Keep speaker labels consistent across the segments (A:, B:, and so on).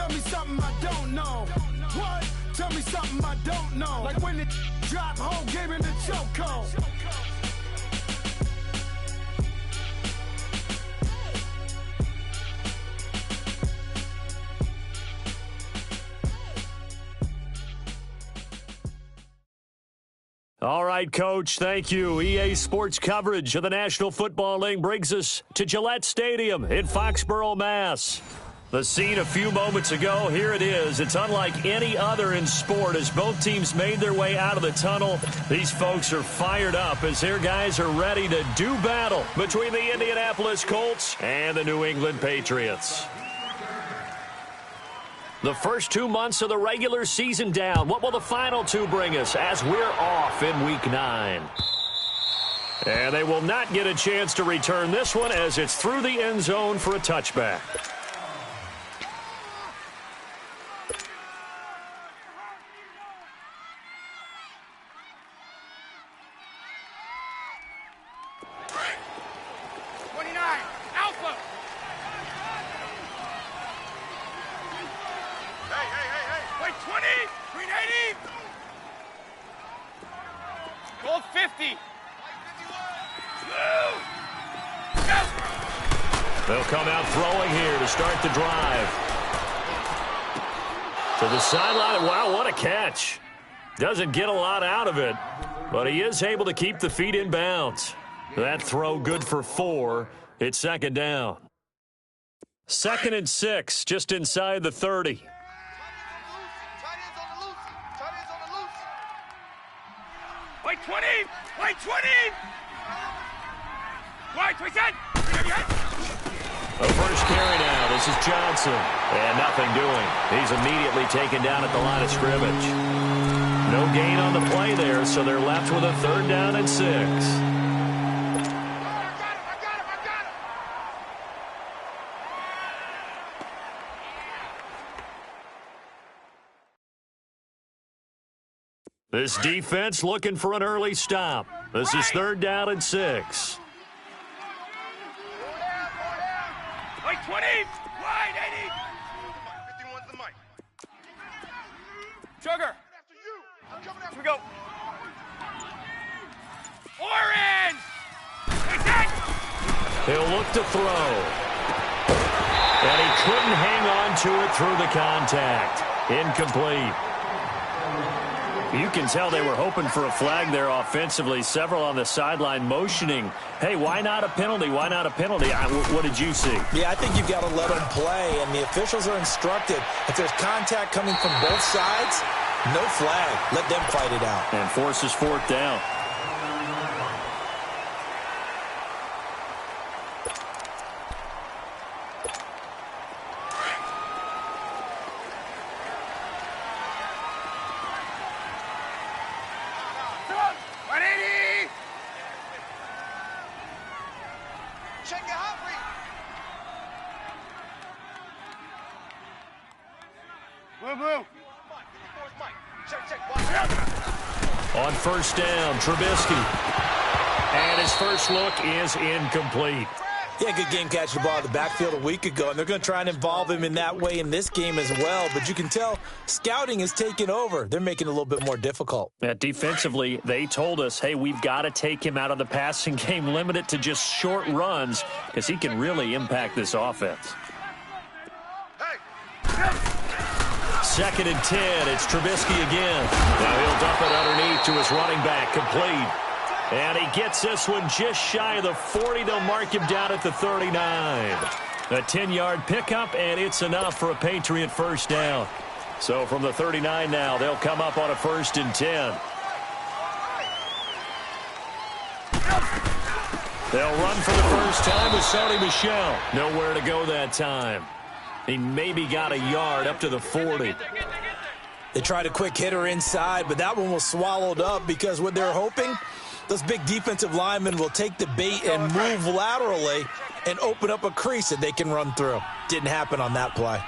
A: Tell me something I don't know. What? Tell me something I don't know. Like when it drop, whole game in the chokehold.
B: All right, Coach, thank you. EA Sports coverage of the National Football League brings us to Gillette Stadium in Foxborough, Mass. The scene a few moments ago, here it is. It's unlike any other in sport as both teams made their way out of the tunnel. These folks are fired up as their guys are ready to do battle between the Indianapolis Colts and the New England Patriots. The first 2 months of the regular season down. What will the final two bring us as we're off in Week 9? And they will not get a chance to return this one as it's through the end zone for a touchback. They'll come out throwing here to start the drive. To the sideline. Wow, what a catch. Doesn't get a lot out of it, but he is able to keep the feet in bounds. That throw good for 4. It's second down. 2nd and 6, just inside the 30.
C: Wait 20! Wait 20! Wait, 20!
B: A first carry now. This is Johnson. And nothing doing. He's immediately taken down at the line of scrimmage. No gain on the play there, so they're left with a 3rd down and 6. This defense looking for an early stop. This is 3rd down and 6.
C: Wait, 20! Wide, 80! 51's the mic. Sugar! Here we go. Orange!
B: He'll look to throw. And he couldn't hang on to it through the contact. Incomplete. You can tell they were hoping for a flag there offensively. Several on the sideline motioning, hey, why not a penalty? Why not a penalty? What did you see?
D: Yeah, I think you've got to let them play, and the officials are instructed. If there's contact coming from both sides, no flag. Let them fight it out.
B: And forces 4th down. On 1st down, Trubisky. And his first look is incomplete.
D: Yeah, good game catching the ball in the backfield a week ago, and they're going to try and involve him in that way in this game as well. But you can tell scouting is taking over. They're making it a little bit more difficult.
B: Defensively, they told us, hey, we've got to take him out of the passing game, limit it to just short runs, because he can really impact this offense. 2nd and 10. It's Trubisky again. Now he'll dump it underneath to his running back. Complete. And he gets this one just shy of the 40. They'll mark him down at the 39. A 10-yard pickup, and it's enough for a Patriot first down. So from the 39 now, they'll come up on a 1st and 10. They'll run for the first time with Sony Michel. Nowhere to go that time. He maybe got a yard up to the 40.
D: They tried a quick hitter inside, but that one was swallowed up because what they're hoping, those big defensive linemen will take the bait and move laterally and open up a crease that they can run through. Didn't happen on that play.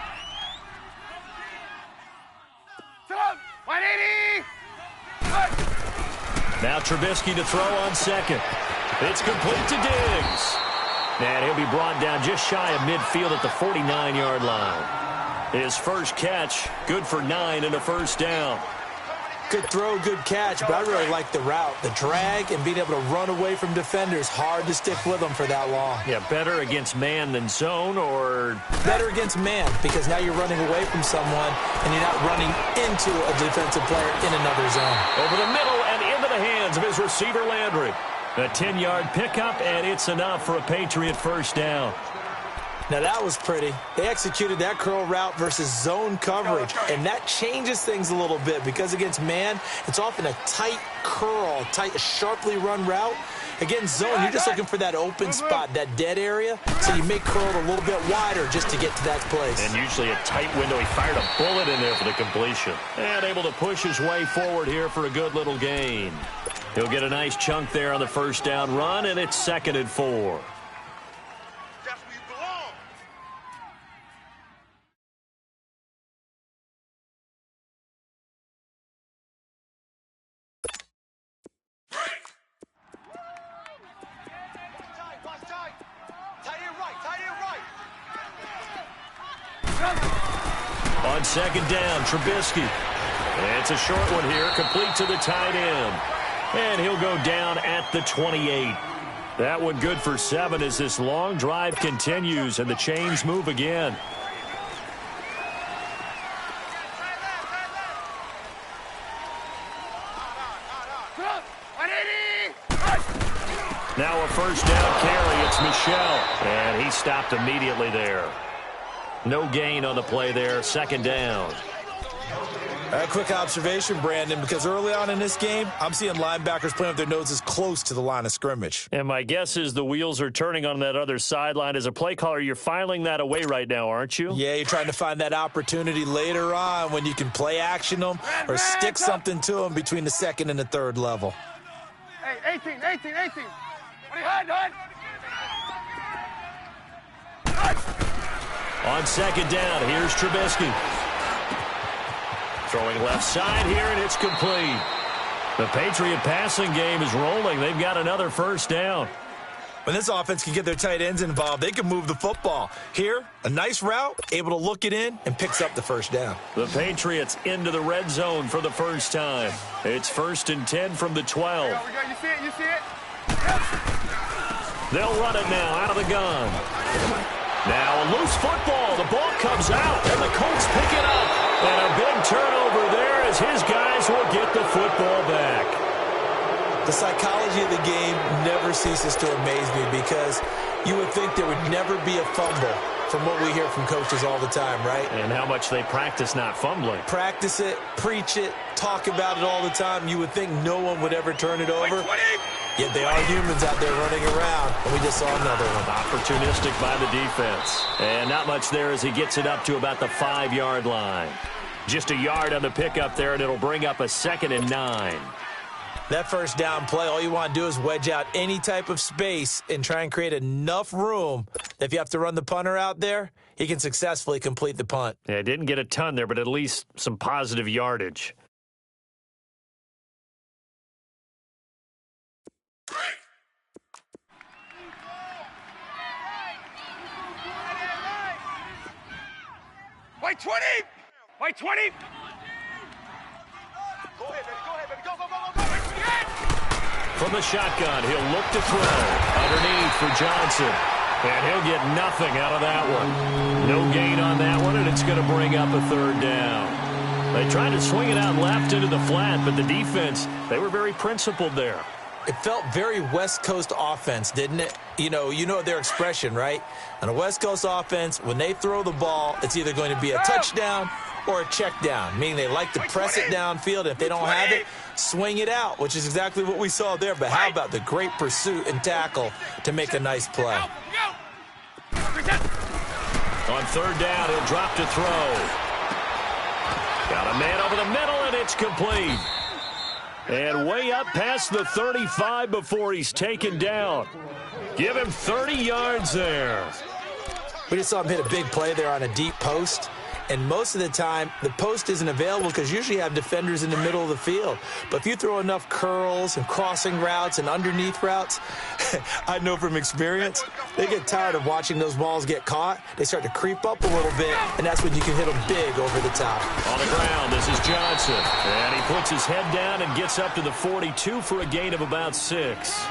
C: 180!
B: Now Trubisky to throw on 2nd. It's complete to Diggs. And he'll be brought down just shy of midfield at the 49-yard line. His first catch, good for 9 and a first down.
D: Good throw, good catch, but I really like the route. The drag and being able to run away from defenders, hard to stick with them for that long.
B: Yeah, better against man than zone, or?
D: Better against man, because now you're running away from someone and you're not running into a defensive player in another zone.
B: Over the middle and into the hands of his receiver, Landry. A 10-yard pickup, and it's enough for a Patriot first down.
D: Now, that was pretty. They executed that curl route versus zone coverage, and that changes things a little bit because against man, it's often a tight curl, sharply run route. Against zone, you're just looking for that open spot, that dead area, so you make curl a little bit wider just to get to that place.
B: And usually a tight window. He fired a bullet in there for the completion. And able to push his way forward here for a good little gain. He'll get a nice chunk there on the first down run, and it's 2nd and 4. On 2nd down, Trubisky. It's a short one here, complete to the tight end. And he'll go down at the 28. That one good for 7 as this long drive continues and the chains move again. Now a first down carry. It's Michel. And he stopped immediately there. No gain on the play there. 2nd down.
D: A quick observation, Brandon, because early on in this game, I'm seeing linebackers playing with their noses close to the line of scrimmage.
B: And my guess is the wheels are turning on that other sideline. As a play caller, you're filing that away right now, aren't you?
D: Yeah, you're trying to find that opportunity later on when you can play action them or stick something to them between the 2nd and the 3rd level.
C: Hey, 18. What are you hiding?
B: On 2nd down, here's Trubisky. Throwing left side here, and it's complete. The Patriot passing game is rolling. They've got another first down.
D: When this offense can get their tight ends involved, they can move the football. Here, a nice route, able to look it in, and picks up the first down.
B: The Patriots into the red zone for the first time. It's 1st and 10 from the 12.
C: You see it?
B: They'll run it now out of the gun. Now a loose football. The ball comes out, and the Colts pick it up. And a big turnover there as his guys will get the football back.
D: The psychology of the game never ceases to amaze me because you would think there would never be a fumble from what we hear from coaches all the time, right?
B: And how much they practice not fumbling.
D: Practice it, preach it, talk about it all the time. You would think no one would ever turn it over. Yet they are humans out there running around, and we just saw another one.
B: Opportunistic by the defense. And not much there as he gets it up to about the 5-yard line. Just a yard on the pickup there, and it'll bring up a 2nd and 9.
D: That first down play, all you want to do is wedge out any type of space and try and create enough room that if you have to run the punter out there, he can successfully complete the punt.
B: Yeah, didn't get a ton there, but at least some positive yardage.
C: White 20! White 20! Go ahead, baby. Go.
B: From the shotgun, he'll look to throw. Underneath for Johnson. And he'll get nothing out of that one. No gain on that one, and it's going to bring up a 3rd down. They tried to swing it out left into the flat, but the defense, they were very principled there.
D: It felt very West Coast offense, didn't it? You know their expression, right? On a West Coast offense, when they throw the ball, it's either going to be a touchdown or a check down, meaning they like to press it downfield. If they don't have it, swing it out, which is exactly what we saw there. But how about the great pursuit and tackle to make a nice play?
B: On 3rd down, he'll drop to throw. Got a man over the middle, and it's complete. And way up past the 35 before he's taken down. Give him 30 yards there.
D: We just saw him hit a big play there on a deep post. And most of the time, the post isn't available because usually you have defenders in the middle of the field. But if you throw enough curls and crossing routes and underneath routes, I know from experience, they get tired of watching those balls get caught. They start to creep up a little bit, and that's when you can hit them big over the top.
B: On the ground, this is Johnson. And he puts his head down and gets up to the 42 for a gain of about 6.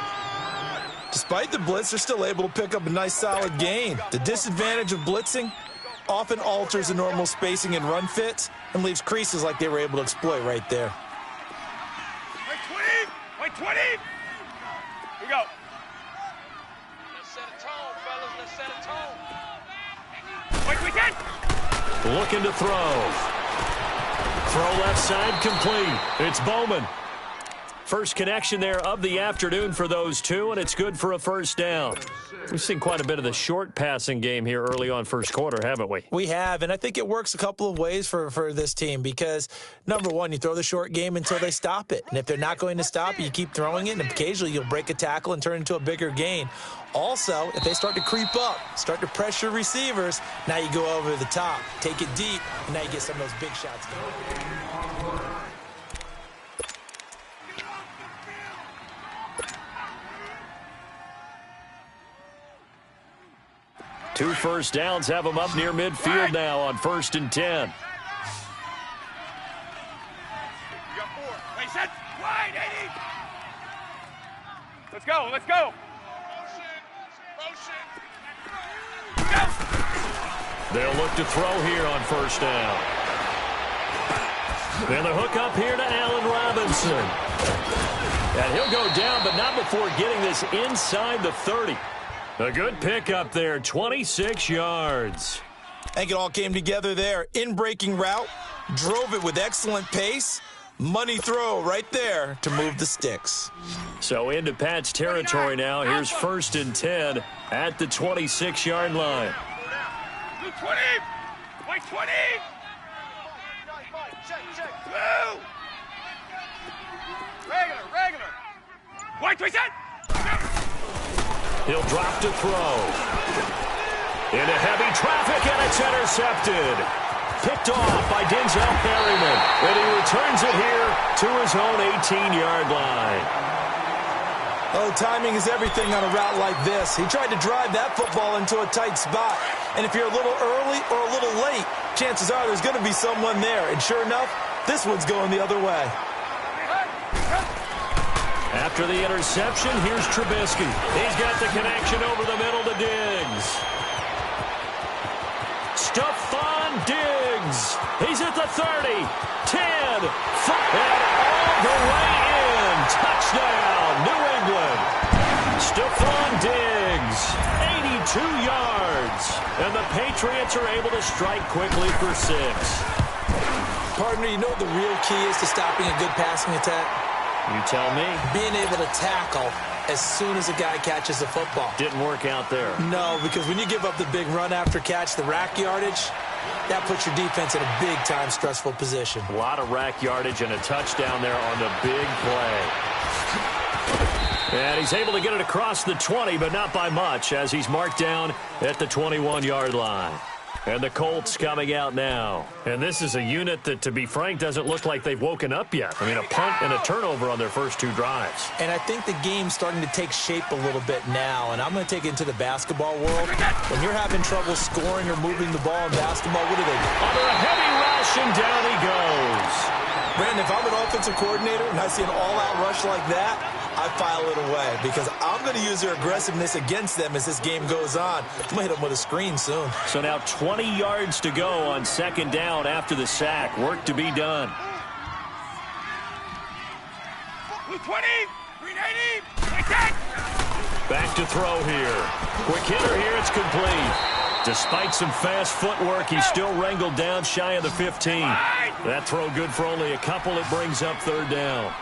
D: Despite the blitz, they're still able to pick up a nice solid gain. The disadvantage of blitzing often alters the normal spacing and run fits and leaves creases like they were able to exploit right there.
C: Wait 20! Wait 20! Here we go.
E: Let's set a tone, fellas. Let's set a tone.
C: Wait, we can!
B: Looking to throw. Throw left side complete. It's Bowman. First connection there of the afternoon for those two, and it's good for a first down. We've seen quite a bit of the short passing game here early on first quarter, haven't we?
D: We have, and I think it works a couple of ways for this team because, number one, you throw the short game until they stop it. And if they're not going to stop it, you keep throwing it, and occasionally you'll break a tackle and turn it into a bigger gain. Also, if they start to creep up, start to pressure receivers, now you go over the top, take it deep, and now you get some of those big shots going.
B: 2 first downs have them up near midfield now on 1st and 10.
C: You got 4. Wait, set. Wide, 80. Let's go, let's go.
E: Motion.
C: Go.
B: They'll look to throw here on 1st down. Then the hook up here to Allen Robinson. And he'll go down, but not before getting this inside the 30. A good pickup there, 26 yards.
D: I think it all came together there. In-breaking route, drove it with excellent pace. Money throw right there to move the sticks.
B: So into Pat's territory now. Here's 1st and 10 at the 26-yard line.
C: Blue 20. Wait 20. Blue. Regular. Wait, we set.
B: He'll drop to throw. Into heavy traffic, and it's intercepted. Picked off by Denzel Perryman. And he returns it here to his own 18-yard line.
D: Oh, timing is everything on a route like this. He tried to drive that football into a tight spot. And if you're a little early or a little late, chances are there's going to be someone there. And sure enough, this one's going the other way.
B: After the interception, here's Trubisky. He's got the connection over the middle to Diggs. Stephon Diggs. He's at the 30, 10, 5, and all the way in. Touchdown, New England. Stephon Diggs, 82 yards. And the Patriots are able to strike quickly for 6.
D: Partner, you know what the real key is to stopping a good passing attack?
B: You tell me.
D: Being able to tackle as soon as a guy catches the football.
B: Didn't work out there.
D: No, because when you give up the big run after catch, the rack yardage, that puts your defense in a big-time stressful position.
B: A lot of rack yardage and a touchdown there on the big play. And he's able to get it across the 20, but not by much, as he's marked down at the 21-yard line. And the Colts coming out now. And this is a unit that, to be frank, doesn't look like they've woken up yet. I mean, a punt and a turnover on their first 2 drives.
D: And I think the game's starting to take shape a little bit now. And I'm going to take it into the basketball world. When you're having trouble scoring or moving the ball in basketball, what do they do?
B: Under a heavy rush, and down he goes.
D: Brandon, if I'm an offensive coordinator and I see an all-out rush like that, I file it away because I'm going to use their aggressiveness against them as this game goes on. I'm going to hit them with a screen soon.
B: So now 20 yards to go on 2nd down after the sack. Work to be done.
C: Blue 20. Green 80. Like that.
B: Back to throw here. Quick hitter here. It's complete. Despite some fast footwork, he's still wrangled down shy of the 15. That throw good for only a couple. It brings up 3rd down.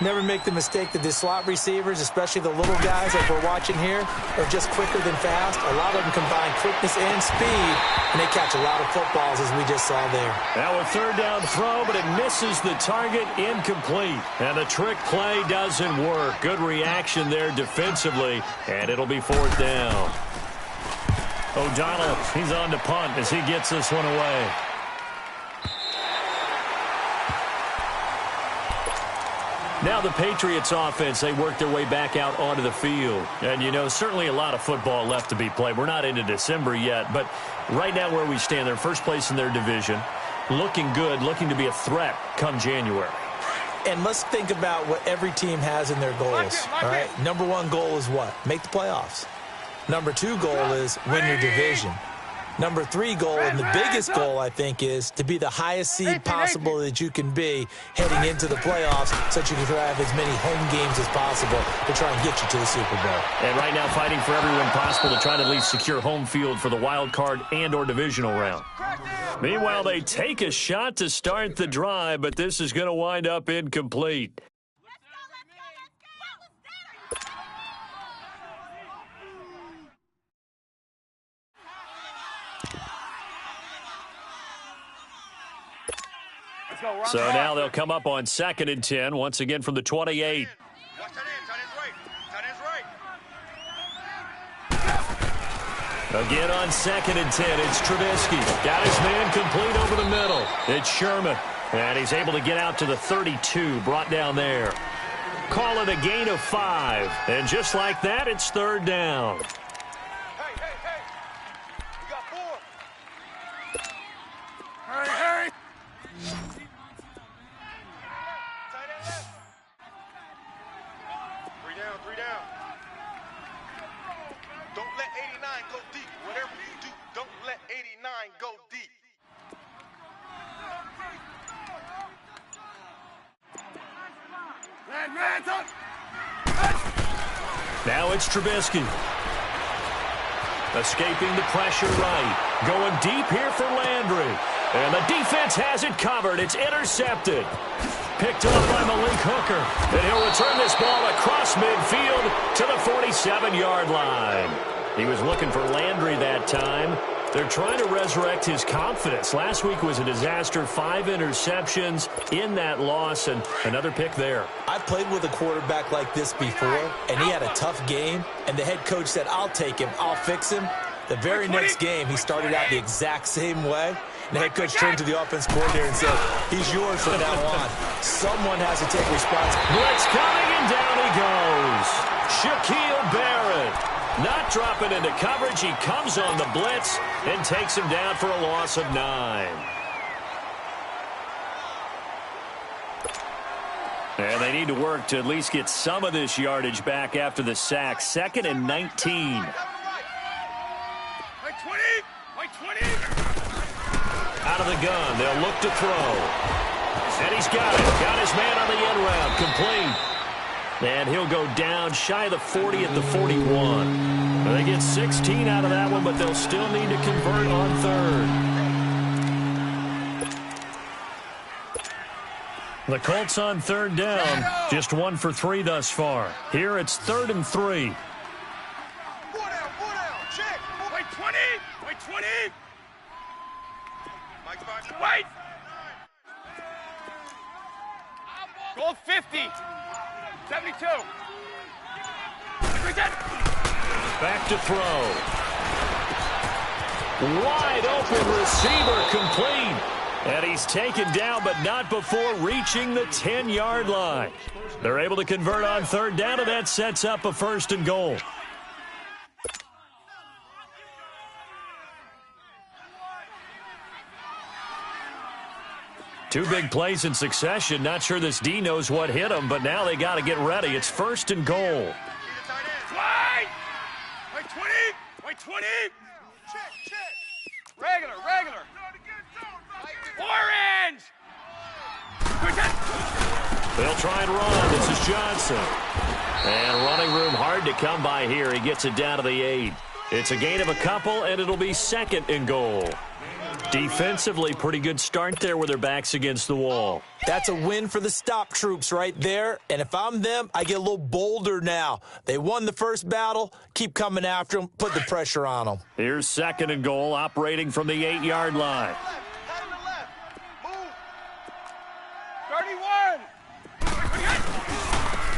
D: Never make the mistake that the slot receivers, especially the little guys like we're watching here, are just quicker than fast. A lot of them combine quickness and speed, and they catch a lot of footballs, as we just saw there.
B: Now a 3rd down throw, but it misses the target, incomplete. And the trick play doesn't work. Good reaction there defensively, and it'll be 4th down. O'Donnell, he's on to punt as he gets this one away. Now the Patriots offense, they work their way back out onto the field. And, you know, certainly a lot of football left to be played. We're not into December yet, but right now where we stand, they're first place in their division, looking good, looking to be a threat come January.
D: And let's think about what every team has in their goals, all right? Number one goal is what? Make the playoffs. Number two goal is win your division. Number three goal, and the biggest goal, I think, is to be the highest seed possible that you can be heading into the playoffs so that you can have as many home games as possible to try and get you to the Super Bowl.
B: And right now fighting for every win possible to try to at least secure home field for the wild card and or divisional round. Meanwhile, they take a shot to start the drive, but this is going to wind up incomplete. So now they'll come up on 2nd and 10, once again from the 28. Again on 2nd and 10, it's Trubisky. Got his man complete over the middle. It's Sherman. And he's able to get out to the 32, brought down there. Call it a gain of 5. And just like that, it's 3rd down. Now it's Trubisky. Escaping the pressure right. Going deep here for Landry. And the defense has it covered. It's intercepted. Picked up by Malik Hooker. And he'll return this ball across midfield to the 47-yard line. He was looking for Landry that time. They're trying to resurrect his confidence. Last week was a disaster. 5 interceptions in that loss, and another pick there.
D: I've played with a quarterback like this before, and he had a tough game, and the head coach said, I'll take him, I'll fix him. The very next game, he started out the exact same way. And the head coach turned to the offense coordinator and said, he's yours from now on. Someone has to take responsibility.
B: Blitz coming, and down he goes. Shaquille Barrett. Not dropping into coverage. He comes on the blitz and takes him down for a loss of 9. And they need to work to at least get some of this yardage back after the sack. 2nd and 19. Out of the gun. They'll look to throw. And he's got it. Got his man on the end route. Complete. And he'll go down shy of the 40 at the 41. They get 16 out of that one, but they'll still need to convert on 3rd. The Colts on 3rd down. Just 1 for 3 thus far. Here it's 3rd and 3.
C: Check. Wait, 20. Wait, 20. Wait. Goal 50. 72.
B: Back to throw. Wide open receiver complete. And he's taken down, but not before reaching the 10-yard line. They're able to convert on 3rd down, and that sets up a 1st and goal. Two big plays in succession. Not sure this D knows what hit him, but now they got to get ready. It's 1st and goal.
C: Wait, 20. Wait, 20. Check. Regular. Orange.
B: They'll try and run. This is Johnson. And running room hard to come by here. He gets it down to the 8. It's a gain of a couple, and it'll be 2nd and goal. Defensively, pretty good start there with their backs against the wall.
D: That's a win for the stop troops right there. And if I'm them, I get a little bolder now. They won the first battle. Keep coming after them. Put the pressure on them.
B: Here's 2nd and goal, operating from the 8-yard line.
C: 31.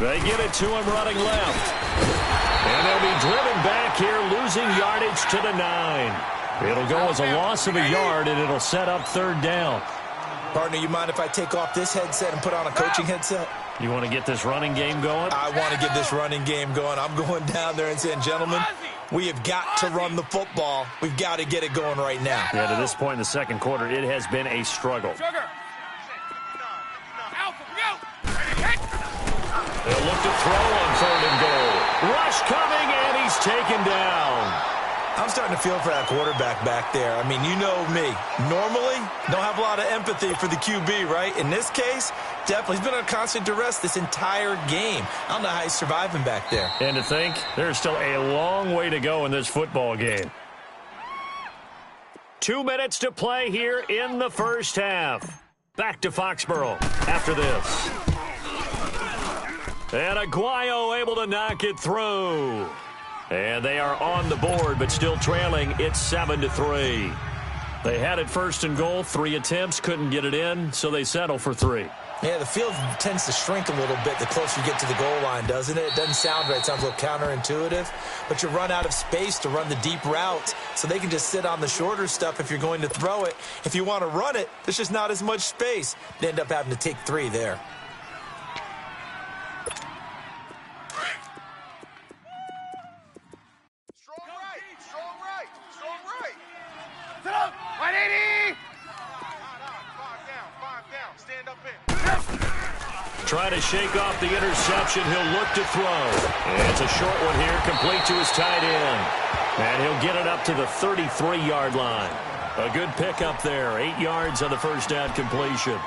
B: They get it to him running left. And they'll be driven back here, losing yardage to the 9. It'll go as a loss of a yard, and it'll set up 3rd down.
D: Partner, you mind if I take off this headset and put on a coaching headset?
B: You want to get this running game going?
D: I want to get this running game going. I'm going down there and saying, gentlemen, we have got to run the football. We've got to get it going right now.
B: Yeah, to this point in the second quarter, it has been a struggle. They'll look to throw on 3rd and goal. Rush coming, and he's taken down.
D: I'm starting to feel for that quarterback back there. I mean, you know me. Normally, don't have a lot of empathy for the QB, right? In this case, definitely. He's been on constant duress this entire game. I don't know how he's surviving back there.
B: And to think, there's still a long way to go in this football game. 2 minutes to play here in the first half. Back to Foxborough after this. And Aguayo able to knock it through. And they are on the board, but still trailing. It's 7-3. They had it 1st and goal, 3 attempts, couldn't get it in, so they settle for 3.
D: Yeah, the field tends to shrink a little bit the closer you get to the goal line, doesn't it? It doesn't sound right. It sounds a little counterintuitive. But you run out of space to run the deep routes, so they can just sit on the shorter stuff if you're going to throw it. If you want to run it, there's just not as much space. They end up having to take 3 there.
B: Try to shake off the interception. He'll look to throw. And it's a short one here, complete to his tight end. And he'll get it up to the 33-yard line. A good pickup there. 8 yards on the first down completion.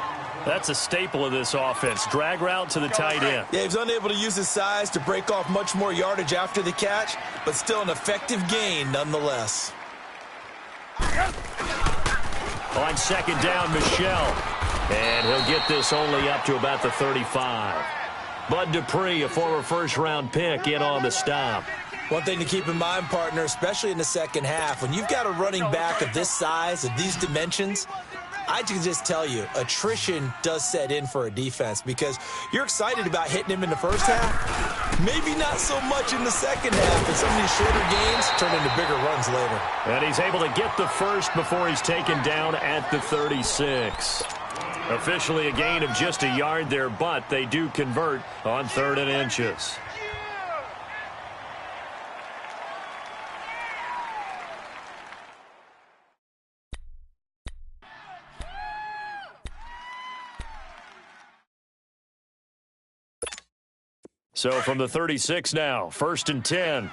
B: That's a staple of this offense. Drag route to the tight end.
D: Yeah, he's unable to use his size to break off much more yardage after the catch, but still an effective gain nonetheless.
B: On 2nd down, Michelle. And he'll get this only up to about the 35. Bud Dupree, a former first-round pick, in on the stop.
D: One thing to keep in mind, partner, especially in the second half, when you've got a running back of this size, of these dimensions, I can just tell you, attrition does set in for a defense because you're excited about hitting him in the first half. Maybe not so much in the second half, and some of these shorter games turn into bigger runs later.
B: And he's able to get the first before he's taken down at the 36. Officially a gain of just a yard there, but they do convert on 3rd and inches. So from the 36 now, 1st and 10.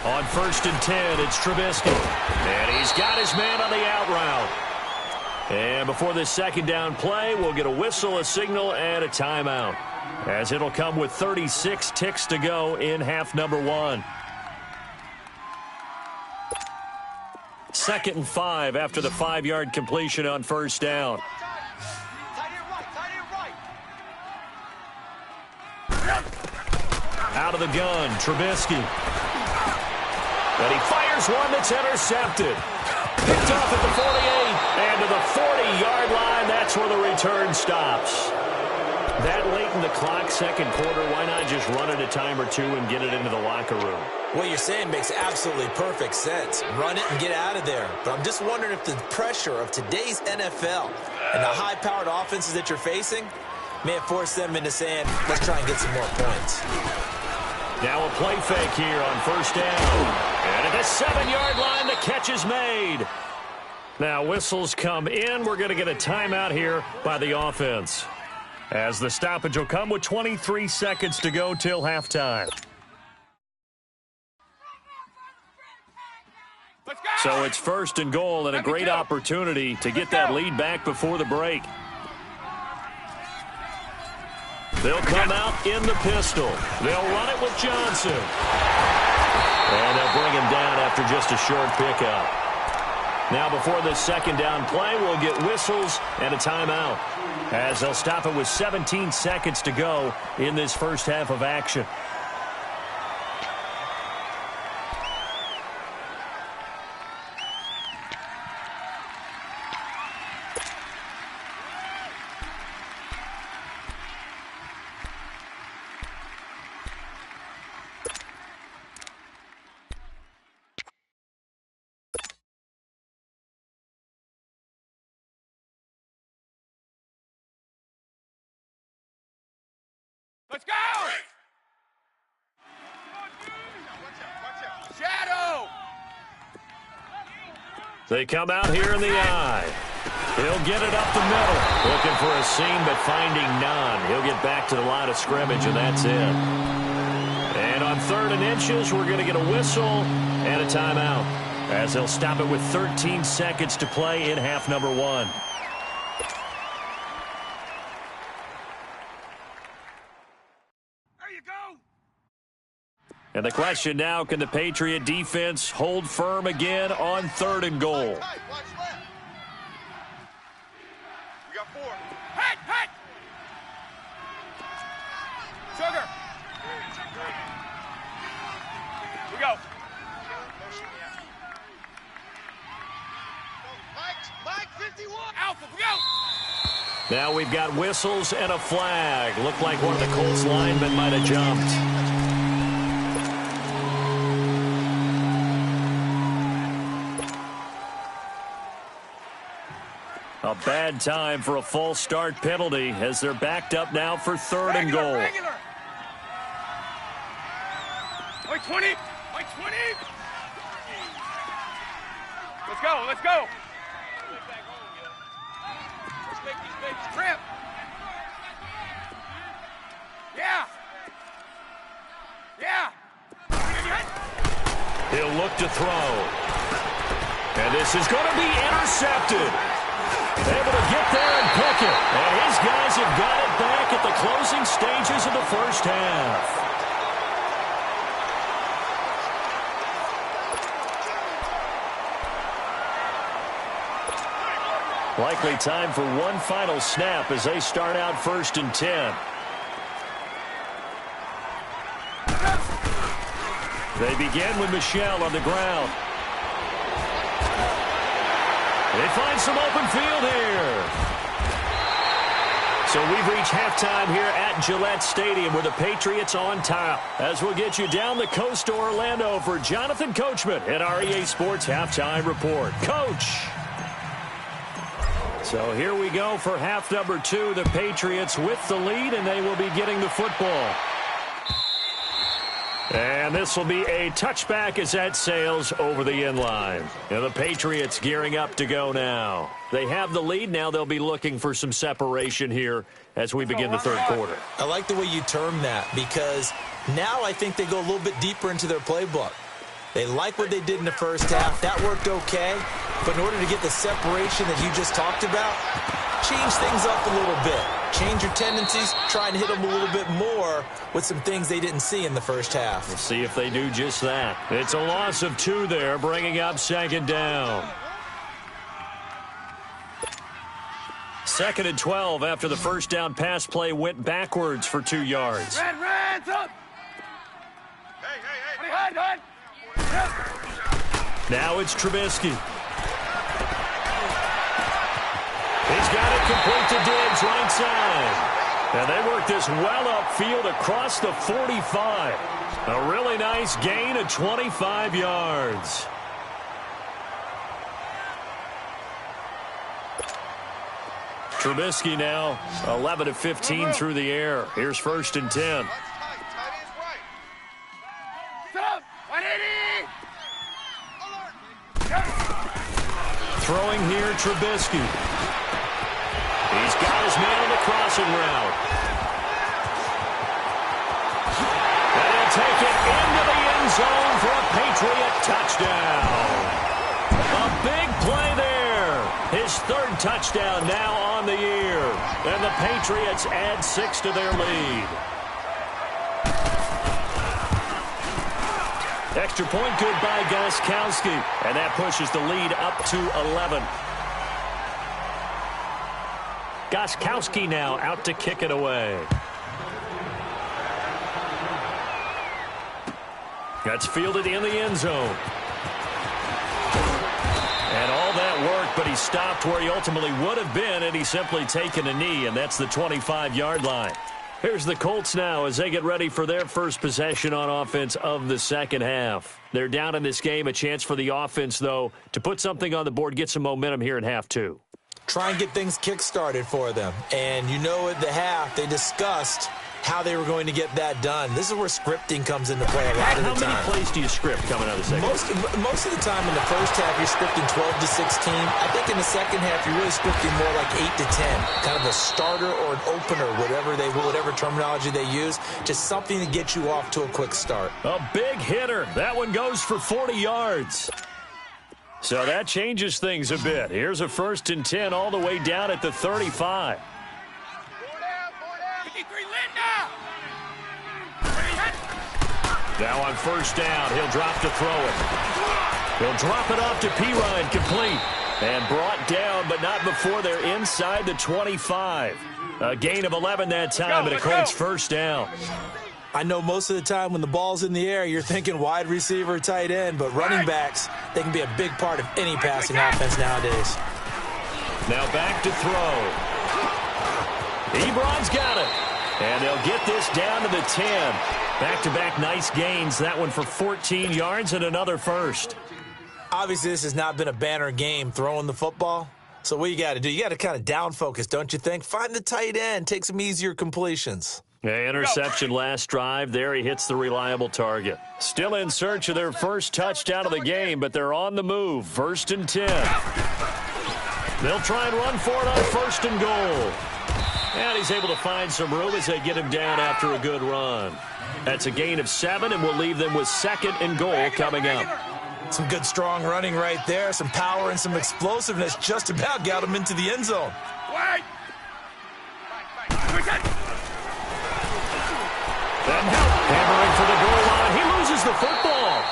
B: On 1st and 10, it's Trubisky. And he's got his man on the out route. And before this 2nd down play, we'll get a whistle, a signal, and a timeout, as it'll come with 36 ticks to go in half number 1. 2nd and 5 after the 5-yard completion on 1st down. Out of the gun, Trubisky. But he fires one that's intercepted. Picked off at the 48 and to the 40-yard line. That's where the return stops. That late in the clock, second quarter, why not just run it a time or two and get it into the locker room?
D: What you're saying makes absolutely perfect sense. Run it and get out of there. But I'm just wondering if the pressure of today's NFL and the high-powered offenses that you're facing may have forced them into saying, let's try and get some more points.
B: Now a play fake here on 1st down. And at the 7-yard line, the catch is made. Now whistles come in. We're going to get a timeout here by the offense, as the stoppage will come with 23 seconds to go till halftime. So it's 1st and goal and a great opportunity to get that lead back before the break. They'll come out in the pistol. They'll run it with Johnson. And they'll bring him down after just a short pickup. Now before this 2nd down play, we'll get whistles and a timeout, as they'll stop it with 17 seconds to go in this first half of action.
C: Let's go! Shadow!
B: They come out here in the eye. He'll get it up the middle. Looking for a seam, but finding none. He'll get back to the line of scrimmage, and that's it. And on 3rd and inches, we're going to get a whistle and a timeout, as they'll stop it with 13 seconds to play in half number 1.
C: There you go!
B: And the question now, can the Patriot defense hold firm again on 3rd and goal?
C: Watch left. We got 4. Hey, hey! Sugar! We go. Mike, 51! Alpha, we go!
B: Now we've got whistles and a flag. Looked like one of the Colts linemen might have jumped. A bad time for a false start penalty as they're backed up now for 3rd and goal.
C: Regular. Wait, 20! Wait, 20! Let's go, let's go! Let's make these babies cramp! Yeah! Yeah!
B: He'll look to throw. And this is going to be intercepted. Able to get there and pick it. And his guys have got it back at the closing stages of the first half. Likely time for one final snap as they start out 1st and 10. They begin with Michelle on the ground. They find some open field here. So we've reached halftime here at Gillette Stadium with the Patriots on top. As we'll get you down the coast to Orlando for Jonathan Coachman at our EA Sports Halftime Report. Coach! So here we go for half number 2. The Patriots with the lead, and they will be getting the football. And this will be a touchback as that sails over the end line. And the Patriots gearing up to go now. They have the lead. Now they'll be looking for some separation here as we begin the 3rd quarter.
D: I like the way you term that because now I think they go a little bit deeper into their playbook. They like what they did in the first half. That worked okay. But in order to get the separation that you just talked about, change things up a little bit. Change your tendencies, try and hit them a little bit more with some things they didn't see in the first half.
B: We'll see if they do just that. It's a loss of 2 there, bringing up 2nd down. 2nd and 12 after the first down pass play went backwards for 2 yards.
C: Red, up! Hey! Hide!
B: Now it's Trubisky. He's got it complete to Diggs right side. And they work this well upfield across the 45. A really nice gain of 25 yards. Trubisky now 11 of 15 through the air. Here's 1st and 10. Throwing here, Trubisky. He's got his man on the crossing route. And he'll take it into the end zone for a Patriot touchdown. A big play there. His 3rd touchdown now on the year. And the Patriots add 6 to their lead. Extra point good by Gostkowski. And that pushes the lead up to 11. Gostkowski now out to kick it away. That's fielded in the end zone. And all that work, but he stopped where he ultimately would have been, and he's simply taken a knee, and that's the 25-yard line. Here's the Colts now as they get ready for their first possession on offense of the second half. They're down in this game. A chance for the offense, though, to put something on the board, get some momentum here in half 2.
D: Try and get things kick-started for them. And you know at the half, they discussed how they were going to get that done. This is where scripting comes into play a lot of the time.
B: How many plays do you script coming out of the second?
D: Most of the time in the first half, you're scripting 12 to 16. I think in the second half, you're really scripting more like 8 to 10. Kind of a starter or an opener, whatever terminology they use. Just something to get you off to a quick start.
B: A big hitter. That one goes for 40 yards. So that changes things a bit. Here's a 1st and 10 all the way down at the 35. Now on 1st down, he'll drop to throw it. He'll drop it off to Pirine, complete. And brought down, but not before they're inside the 25. A gain of 11 that time, and a Colts 1st down.
D: I know most of the time when the ball's in the air, you're thinking wide receiver, tight end, but running backs, they can be a big part of any passing offense nowadays.
B: Now back to throw. Ebron's got it. And they'll get this down to the 10. Back-to-back nice gains. That one for 14 yards and another 1st.
D: Obviously, this has not been a banner game throwing the football. So what you got to do, you got to kind of down focus, don't you think? Find the tight end, take some easier completions.
B: Interception last drive. There he hits the reliable target. Still in search of their first touchdown of the game, but they're on the move. 1st and 10. They'll try and run for it on 1st and goal. And he's able to find some room as they get him down after a good run. That's a gain of 7, and we'll leave them with 2nd and goal coming up.
D: Some good, strong running right there. Some power and some explosiveness just about got him into the end zone.
B: Hammering for the goal line. He loses the football.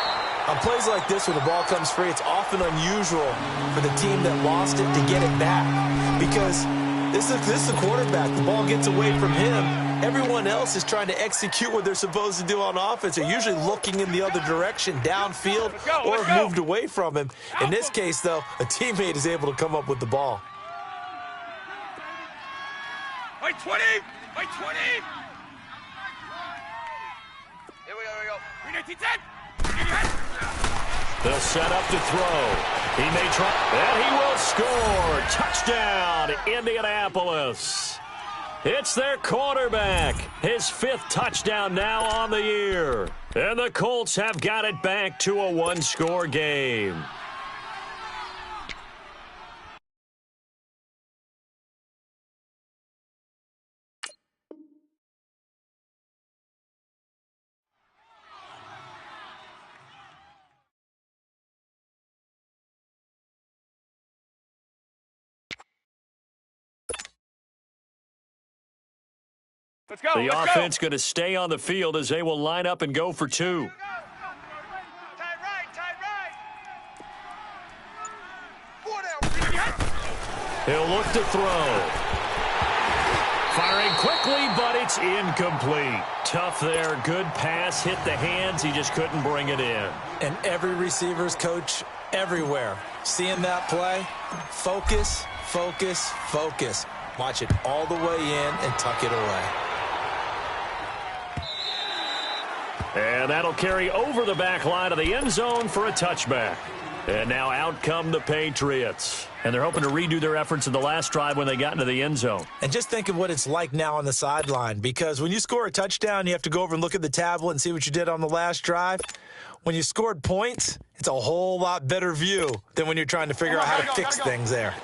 D: On plays like this where the ball comes free, it's often unusual for the team that lost it to get it back. Because this is the quarterback. The ball gets away from him. Everyone else is trying to execute what they're supposed to do on offense. They're usually looking in the other direction, downfield, or have moved away from him. In this case, though, a teammate is able to come up with the ball.
C: Wait, 20! Wait, 20!
E: Here we go.
C: 1910!
B: They'll set up to throw. He may try, and he will score. Touchdown, Indianapolis. It's their quarterback. His 5th touchdown now on the year. And the Colts have got it back to a 1-score game.
C: Let's go.
B: The offense going to stay on the field as they will line up and go for 2.
E: Tight right. 4 down.
B: He'll look to throw. Firing quickly, but it's incomplete. Tough there. Good pass. Hit the hands. He just couldn't bring it in.
D: And every receiver's coach everywhere. Seeing that play, focus, focus, focus. Watch it all the way in and tuck it away.
B: And that'll carry over the back line of the end zone for a touchback. And now out come the Patriots. And they're hoping to redo their efforts in the last drive when they got into the end zone.
D: And just think of what it's like now on the sideline, because when you score a touchdown, you have to go over and look at the tablet and see what you did on the last drive. When you scored points, it's a whole lot better view than when you're trying to figure out how to fix things there.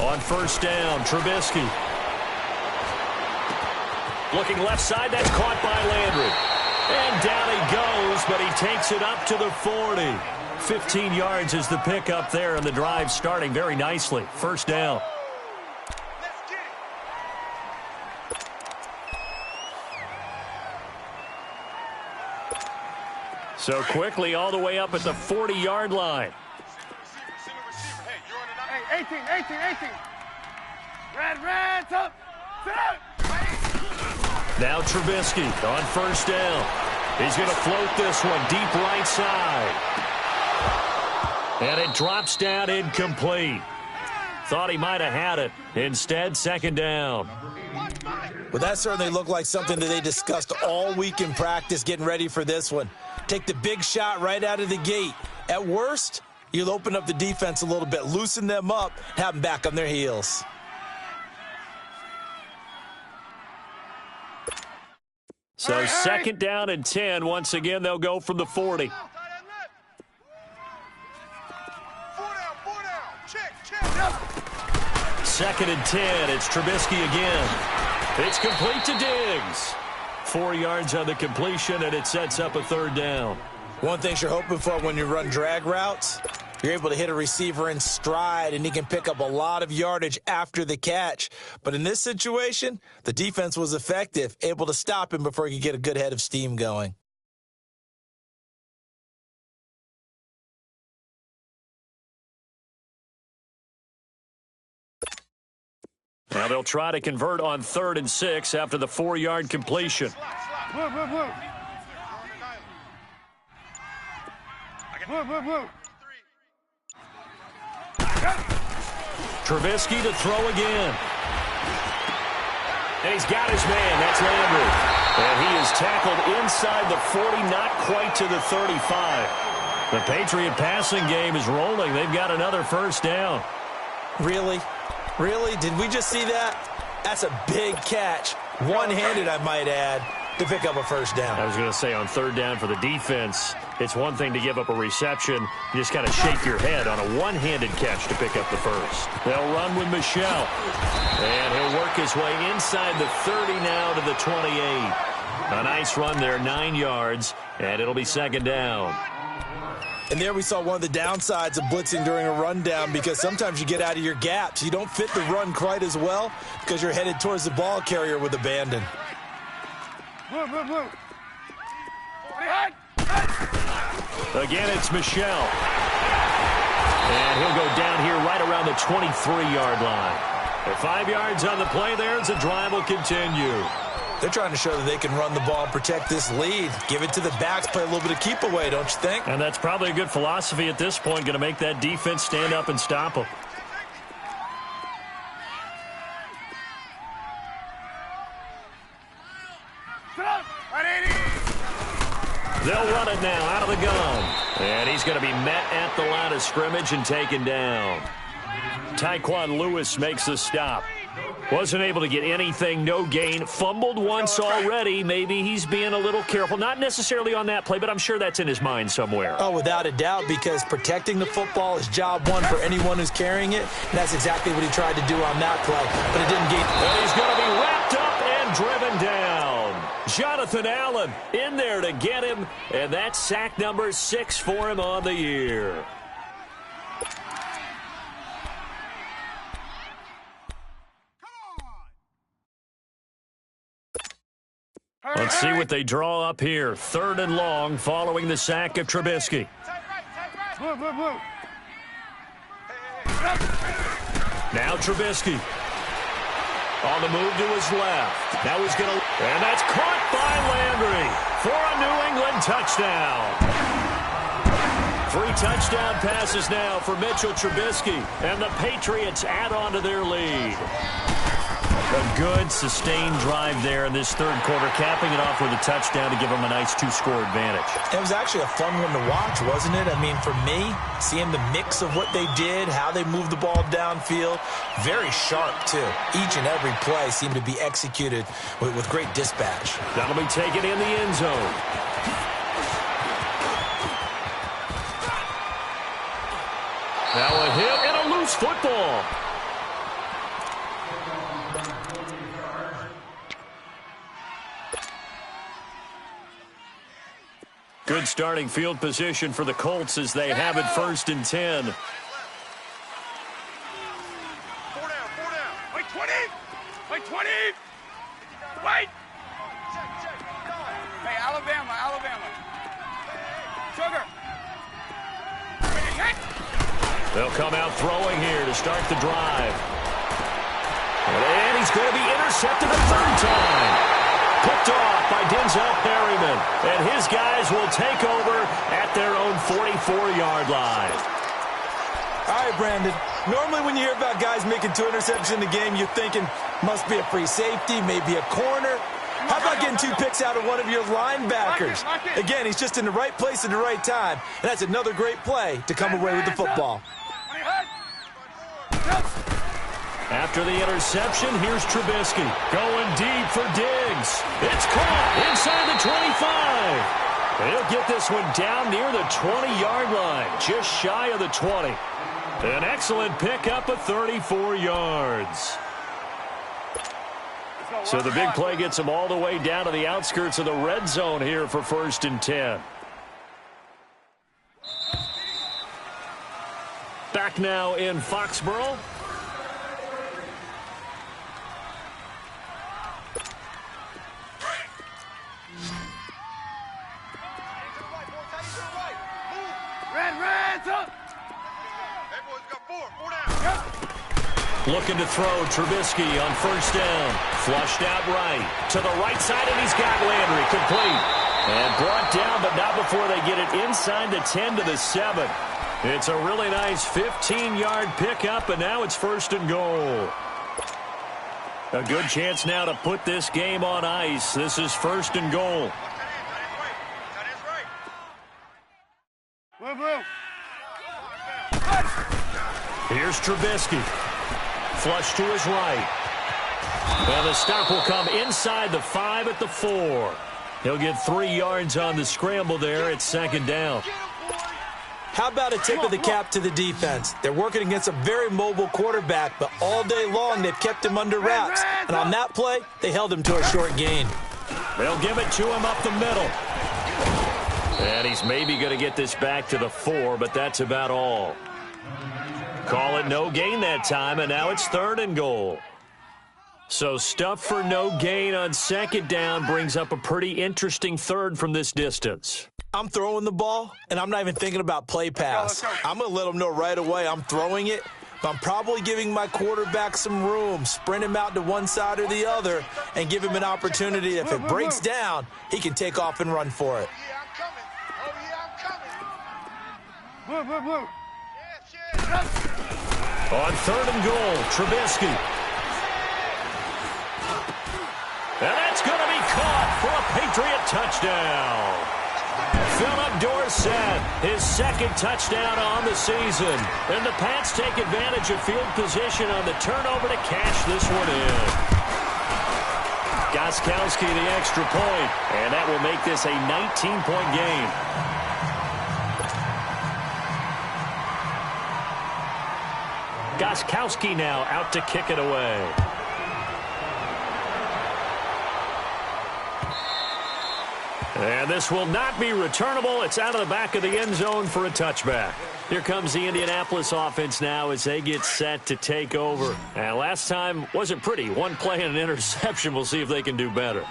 B: On 1st down, Trubisky. Looking left side, that's caught by Landry. And down he goes, but he takes it up to the 40. 15 yards is the pickup there, and the drive starting very nicely. 1st down. So quickly all the way up at the 40-yard line.
C: Hey, 18. Red, up. Sit up.
B: Now Trubisky on 1st down. He's going to float this one deep right side. And it drops down incomplete. Thought he might have had it. Instead, 2nd down.
D: Well, that certainly looked like something that they discussed all week in practice getting ready for this one. Take the big shot right out of the gate. At worst, You'll open up the defense a little bit, loosen them up, have them back on their heels.
B: So second down and 10. Once again, they'll go from the 40. Second and 10. It's Trubisky again. It's complete to Diggs. 4 yards on the completion, and it sets up a third down.
D: One thing you're hoping for when you run drag routes, you're able to hit a receiver in stride, and he can pick up a lot of yardage after the catch. But in this situation, the defense was effective, able to stop him before he could get a good head of steam going.
B: Now they'll try to convert on 3rd and 6 after the 4-yard completion. Trubisky to throw again. And he's got his man. That's Landry. And he is tackled inside the 40, not quite to the 35. The Patriot passing game is rolling. They've got another first down.
D: Really? Really? Did we just see that? That's a big catch. One-handed, I might add, to pick up a first down.
B: I was going to say on 3rd down for the defense, it's one thing to give up a reception. You just kind of shake your head on a one-handed catch to pick up the first. They'll run with Michelle. And he'll work his way inside the 30 now to the 28. A nice run there, 9 yards, and it'll be second down.
D: And there we saw one of the downsides of blitzing during a rundown, because sometimes you get out of your gaps. You don't fit the run quite as well because you're headed towards the ball carrier with abandon.
B: Again, it's Michelle. And he'll go down here right around the 23-yard line. At 5 yards on the play there, as the drive will continue.
D: They're trying to show that they can run the ball and protect this lead. Give it to the backs, play a little bit of keep away, don't you think?
B: And that's probably a good philosophy at this point, going to make that defense stand up and stop them. They'll run it now out of the gun. And he's going to be met at the line of scrimmage and taken down. Tyquan Lewis makes the stop. Wasn't able to get anything, no gain. Fumbled once already. Maybe he's being a little careful. Not necessarily on that play, but I'm sure that's in his mind somewhere.
D: Oh, without a doubt, because protecting the football is job one for anyone who's carrying it. And that's exactly what he tried to do on that play, but it didn't gain.
B: And he's going to be wrapped up and driven down. Jonathan Allen in there to get him, and that's sack number 6 for him on the year. Let's see what they draw up here. 3rd and long following the sack of Trubisky. Now Trubisky. On the move to his left. Now he's going to... And that's caught by Landry for a New England touchdown. 3 touchdown passes now for Mitchell Trubisky. And the Patriots add on to their lead. A good, sustained drive there in this 3rd quarter, capping it off with a touchdown to give them a nice 2-score advantage.
D: It was actually a fun one to watch, wasn't it? I mean, for me, seeing the mix of what they did, how they moved the ball downfield, very sharp, too. Each and every play seemed to be executed with great dispatch.
B: That'll be taken in the end zone. Now a hit and a loose football. Good starting field position for the Colts as they have it 1st and 10.
C: 4 down, 4 down. Wait, 20. Wait, 20. Wait.
A: Hey, Alabama. Sugar.
B: They'll come out throwing here to start the drive. And he's going to be intercepted a 3rd time. Picked off by Denzel Perryman. And his guys will take over at their own 44-yard line.
D: All right, Brandon. Normally when you hear about guys making 2 interceptions in the game, you're thinking must be a free safety, maybe a corner. How about not getting 2 picks out of one of your linebackers. Again, he's just in the right place at the right time. And that's another great play to come away with the football.
B: After the interception, here's Trubisky going deep for Diggs. It's caught inside the 25. He'll get this one down near the 20-yard line, just shy of the 20. An excellent pickup of 34 yards. So the big play gets him all the way down to the outskirts of the red zone here for 1st and 10. Back now in Foxborough. Looking to throw Trubisky on 1st down. Flushed out right. To the right side, and he's got Landry complete. And brought down, but not before they get it inside the 10 to the 7. It's a really nice 15-yard pickup, and now it's 1st and goal. A good chance now to put this game on ice. This is 1st and goal. Here's Trubisky. Flush to his right. And the stop will come inside the 5 at the 4. He'll get 3 yards on the scramble there at 2nd down.
D: How about a tip of the cap to the defense? They're working against a very mobile quarterback, but all day long they've kept him under wraps. And on that play, they held him to a short gain.
B: They'll give it to him up the middle. And he's maybe going to get this back to the 4, but that's about all. Call it no gain that time, and now it's 3rd and goal. So stuff for no gain on 2nd down brings up a pretty interesting 3rd from this distance.
D: I'm throwing the ball, and I'm not even thinking about play pass. I'm going to let them know right away I'm throwing it, but I'm probably giving my quarterback some room, sprint him out to one side or the other, and give him an opportunity. If it breaks down, he can take off and run for it.
B: On 3rd and goal, Trubisky. And that's going to be caught for a Patriot touchdown. Philip Dorsett, his 2nd touchdown on the season. And the Pats take advantage of field position on the turnover to cash this one in. Gostkowski the extra point, and that will make this a 19-point game. Gostkowski now out to kick it away. And this will not be returnable. It's out of the back of the end zone for a touchback. Here comes the Indianapolis offense now as they get set to take over. And last time wasn't pretty. One play and an interception. We'll see if they can do better.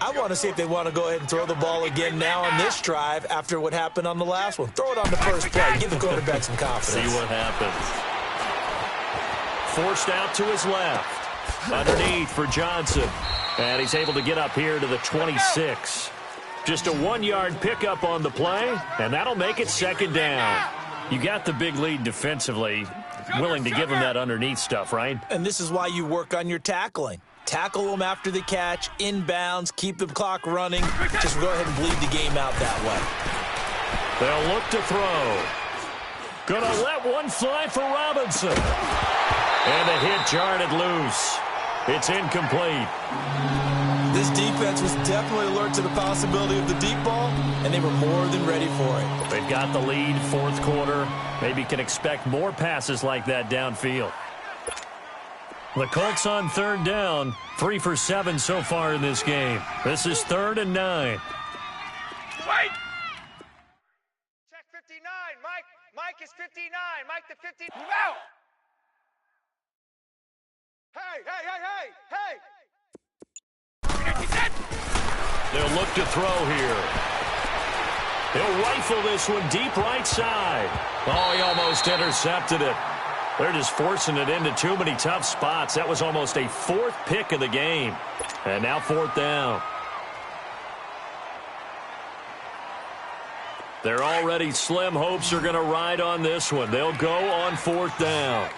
D: I want to see if they want to go ahead and throw the ball again now on this drive after what happened on the last one. Throw it on the first play. Give the quarterback some confidence.
B: See what happens. Forced out to his left. Underneath for Johnson. And he's able to get up here to the 26. Just a 1-yard pickup on the play, and that'll make it 2nd down. You got the big lead defensively. Willing to give him that underneath stuff, right?
D: And this is why you work on your tackling. Tackle them after the catch, inbounds, keep the clock running. Just go ahead and bleed the game out that way.
B: They'll look to throw. Gonna let one fly for Robinson. And the hit jarred it loose. It's incomplete.
D: This defense was definitely alert to the possibility of the deep ball, and they were more than ready for it.
B: They've got the lead, 4th quarter. Maybe can expect more passes like that downfield. The Colts on 3rd down, 3 for 7 so far in this game. This is 3rd and 9.
E: Wait! Check 59, Mike. Mike is 59. Mike the 50. Move out! Hey, hey, hey, hey, hey!
B: They'll look to throw here. He'll rifle this one deep right side. Oh, he almost intercepted it. They're just forcing it into too many tough spots. That was almost a 4th pick of the game. And now 4th down. Their already slim hopes are going to ride on this one. They'll go on 4th down.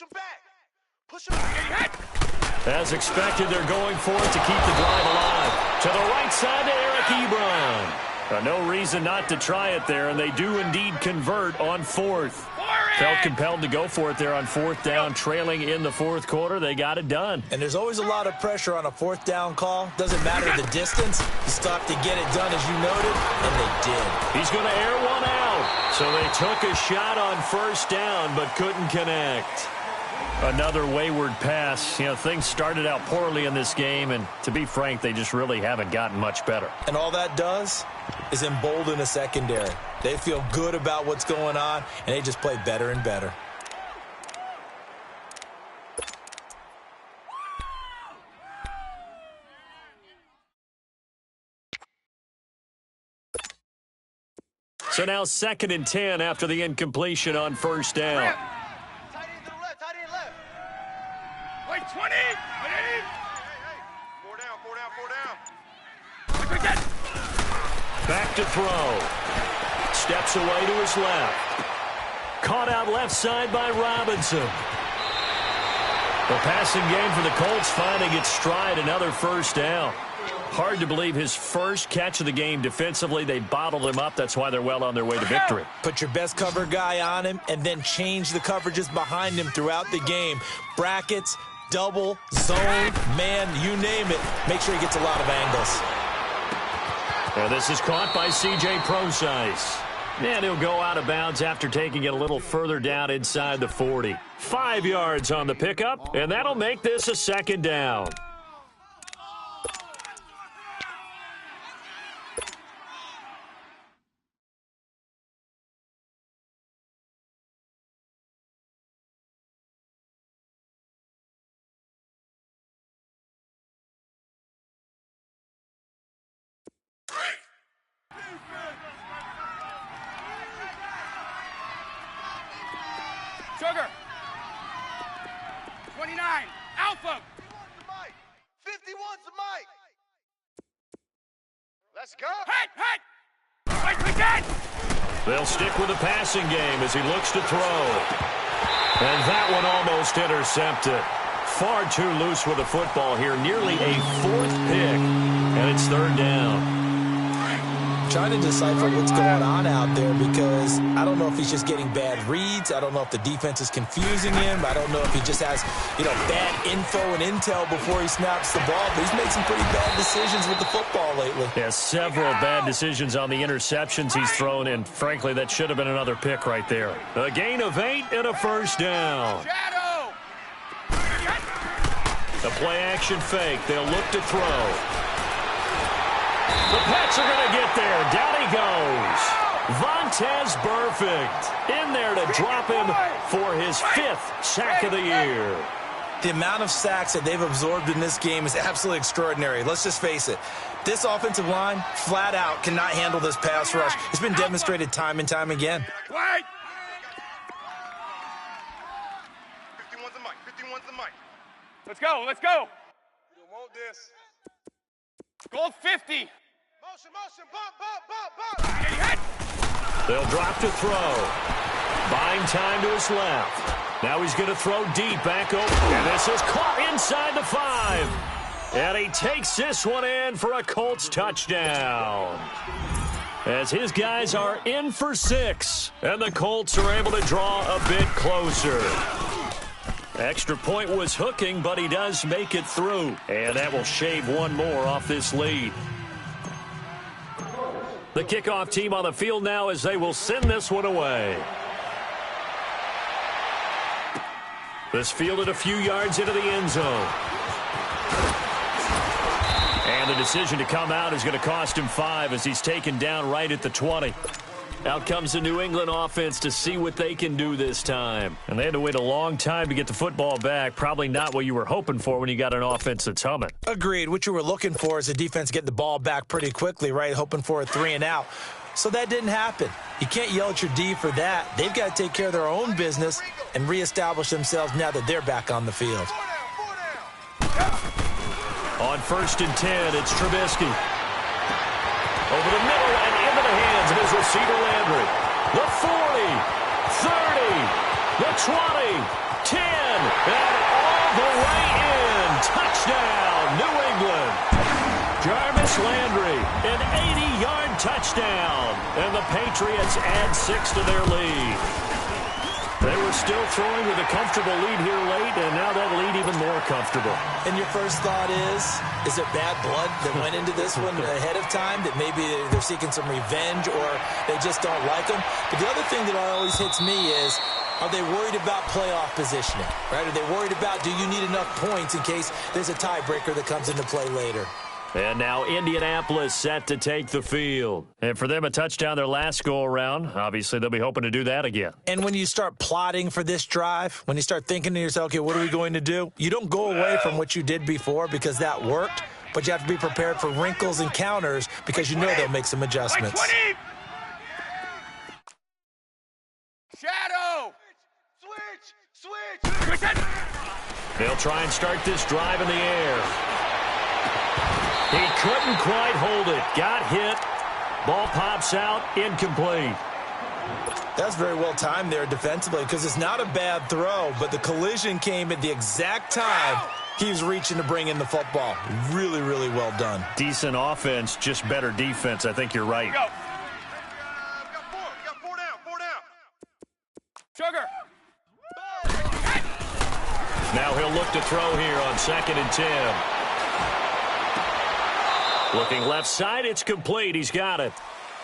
C: Push him back. Push him back.
B: As expected, they're going for it to keep the drive alive. To the right side to Eric Ebron. No reason not to try it there, and they do indeed convert on fourth. Felt compelled to go for it there on fourth down, trailing in the fourth quarter. They got it done.
D: And there's always a lot of pressure on a fourth down call. Doesn't matter the distance. You still have to get it done, as you noted, and they did.
B: He's going to air one out. So they took a shot on first down, but couldn't connect. Another wayward pass. You know, things started out poorly in this game, and to be frank, they just really haven't gotten much better.
D: And all that does is embolden a secondary. They feel good about what's going on, and they just play better and better.
B: So now 2nd and 10 after the incompletion on first down.
C: Tight end to the left. Tight end left. Wait, 20. Hey. 4 down. 4 down. 4 down.
B: Back to throw. Steps away to his left. Caught out left side by Robinson. The passing game for the Colts finding its stride, another first down. Hard to believe his first catch of the game defensively. They bottled him up. That's why they're well on their way to victory.
D: Put your best cover guy on him and then change the coverages behind him throughout the game. Brackets, double, zone, man, you name it. Make sure he gets a lot of angles.
B: Now this is caught by C.J. Prosise. And he'll go out of bounds after taking it a little further down inside the 40. 5 yards on the pickup, and that'll make this a 2nd down.
C: Sugar. 29. Alpha. 51's the mic. Let's go. Hey. Wait, again.
B: They'll stick with the passing game as he looks to throw. And that one almost intercepted. Far too loose with the football here. Nearly a 4th pick. And it's 3rd down.
D: Trying to decipher what's going on out there because I don't know if he's just getting bad reads. I don't know if the defense is confusing him. I don't know if he just has, bad info and intel before he snaps the ball. But he's made some pretty bad decisions with the football lately.
B: Yeah, several bad decisions on the interceptions he's thrown, and frankly, that should have been another pick right there. A gain of 8 and a first down.
C: Shadow.
B: The play-action fake. They'll look to throw. The Pets are going to get there. Down he goes. Vontaze Burfict in there to drop him for his 5th sack of the year.
D: The amount of sacks that they've absorbed in this game is absolutely extraordinary. Let's just face it. This offensive line, flat out, cannot handle this pass rush. It's been demonstrated time and time again.
C: Wait. 51's the mic. 51's the mic. Let's go. Let's go. You don't want this. Gold 50. Motion, bump.
B: They'll drop to throw. Buying time to his left. Now he's going to throw deep back over. And this is caught inside the 5. And he takes this one in for a Colts touchdown. As his guys are in for 6. And the Colts are able to draw a bit closer. Extra point was hooking, but he does make it through. And that will shave one more off this lead. The kickoff team on the field now as they will send this one away. This fielded a few yards into the end zone. And the decision to come out is going to cost him 5 as he's taken down right at the 20. Out comes the New England offense to see what they can do this time. And they had to wait a long time to get the football back. Probably not what you were hoping for when you got an offense that's humming.
D: Agreed. What you were looking for is the defense getting the ball back pretty quickly, right? Hoping for a 3 and out. So that didn't happen. You can't yell at your D for that. They've got to take care of their own business and reestablish themselves now that they're back on the field.
B: On 1st and 10, it's Trubisky. Over the middle and into the hands of his receiver, Landry. The 40, 30, the 20, 10, and all the way in. Touchdown, New England. Jarvis Landry, an 80-yard touchdown, and the Patriots add 6 to their lead. They were still throwing with a comfortable lead here late, and now that lead even more comfortable.
D: And your first thought is it bad blood that went into this one ahead of time, that maybe they're seeking some revenge or they just don't like them? But the other thing that always hits me is, are they worried about playoff positioning, right? Are they worried about, do you need enough points in case there's a tiebreaker that comes into play later?
B: And now Indianapolis set to take the field. And for them, a touchdown their last go-around. Obviously, they'll be hoping to do that again.
D: And when you start plotting for this drive, when you start thinking to yourself, okay, what are we going to do? You don't go away from what you did before because that worked, but you have to be prepared for wrinkles and counters because you know they'll make some adjustments.
C: Shadow! Switch!
B: They'll try and start this drive in the air. He couldn't quite hold it. Got hit. Ball pops out. Incomplete.
D: That's very well timed there defensively because it's not a bad throw, but the collision came at the exact time he was reaching to bring in the football. Really, really well done.
B: Decent offense, just better defense. I think you're right.
C: Go. We got four down. Sugar.
B: Now he'll look to throw here on 2nd and 10. Looking left side, it's complete. He's got it.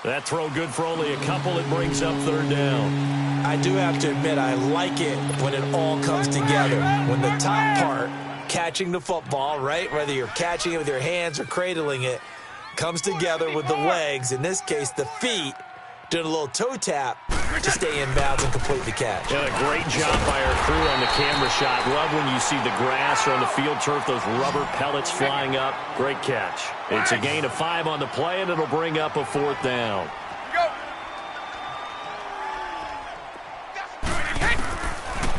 B: That throw good for only a couple. It brings up 3rd down.
D: I do have to admit, I like it when it all comes together. When the top part, catching the football, right, whether you're catching it with your hands or cradling it, comes together with the legs, in this case the feet, doing a little toe tap to stay in bounds and complete the catch.
B: And a great job by our crew on the camera shot. Love when you see the grass or on the field turf, those rubber pellets flying up. Great catch. It's a gain of 5 on the play, and it'll bring up a 4th down.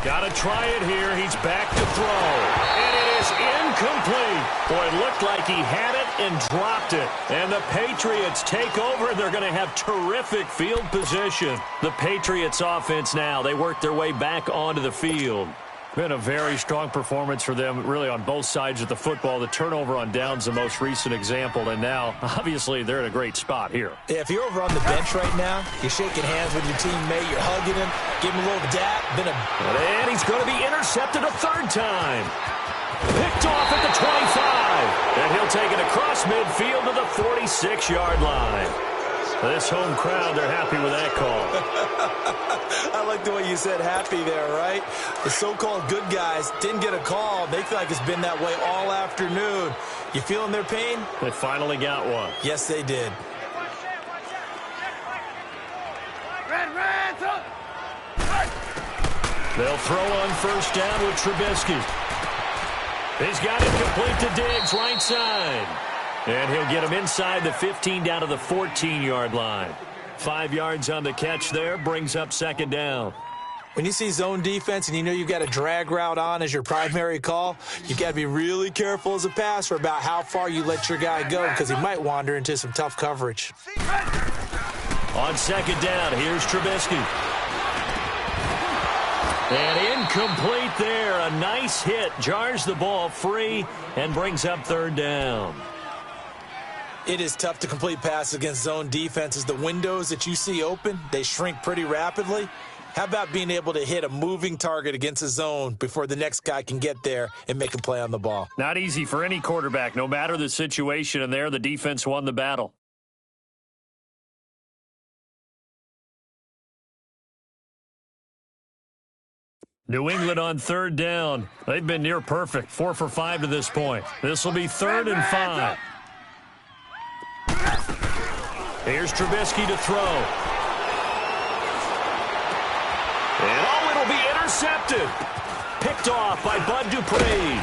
B: Got to try it here. He's back to throw. And it is incomplete. Boy, it looked like he had it and dropped it. And the Patriots take over. They're going to have terrific field position. The Patriots offense now, they work their way back onto the field. Been a very strong performance for them, really, on both sides of the football. The turnover on downs, the most recent example, and now, obviously, they're in a great spot here.
D: Yeah, if you're over on the bench right now, you're shaking hands with your teammate, you're hugging him, give him a little dap.
B: And he's going to be intercepted a 3rd time. Picked off at the 25, and he'll take it across midfield to the 46-yard line. This home crowd, they're happy with that call.
D: I like the way you said happy there, right? The so-called good guys didn't get a call. They feel like it's been that way all afternoon. You feeling their pain?
B: They finally got one.
D: Yes, they did.
B: They'll throw on 1st down with Trubisky. He's got it complete to Diggs, right side. And he'll get him inside the 15 down to the 14-yard line. 5 yards on the catch there, brings up 2nd down.
D: When you see zone defense and you know you've got a drag route on as your primary call, you've got to be really careful as a passer about how far you let your guy go because he might wander into some tough coverage.
B: On 2nd down, here's Trubisky. And incomplete there. A nice hit. Jars the ball free and brings up 3rd down.
D: It is tough to complete passes against zone defenses. The windows that you see open, they shrink pretty rapidly. How about being able to hit a moving target against a zone before the next guy can get there and make a play on the ball?
B: Not easy for any quarterback, no matter the situation, and there the defense won the battle. New England on 3rd down. They've been near perfect, 4 for 5 to this point. This will be 3rd and 5. Here's Trubisky to throw. And it'll be intercepted. Picked off by Bud Dupree.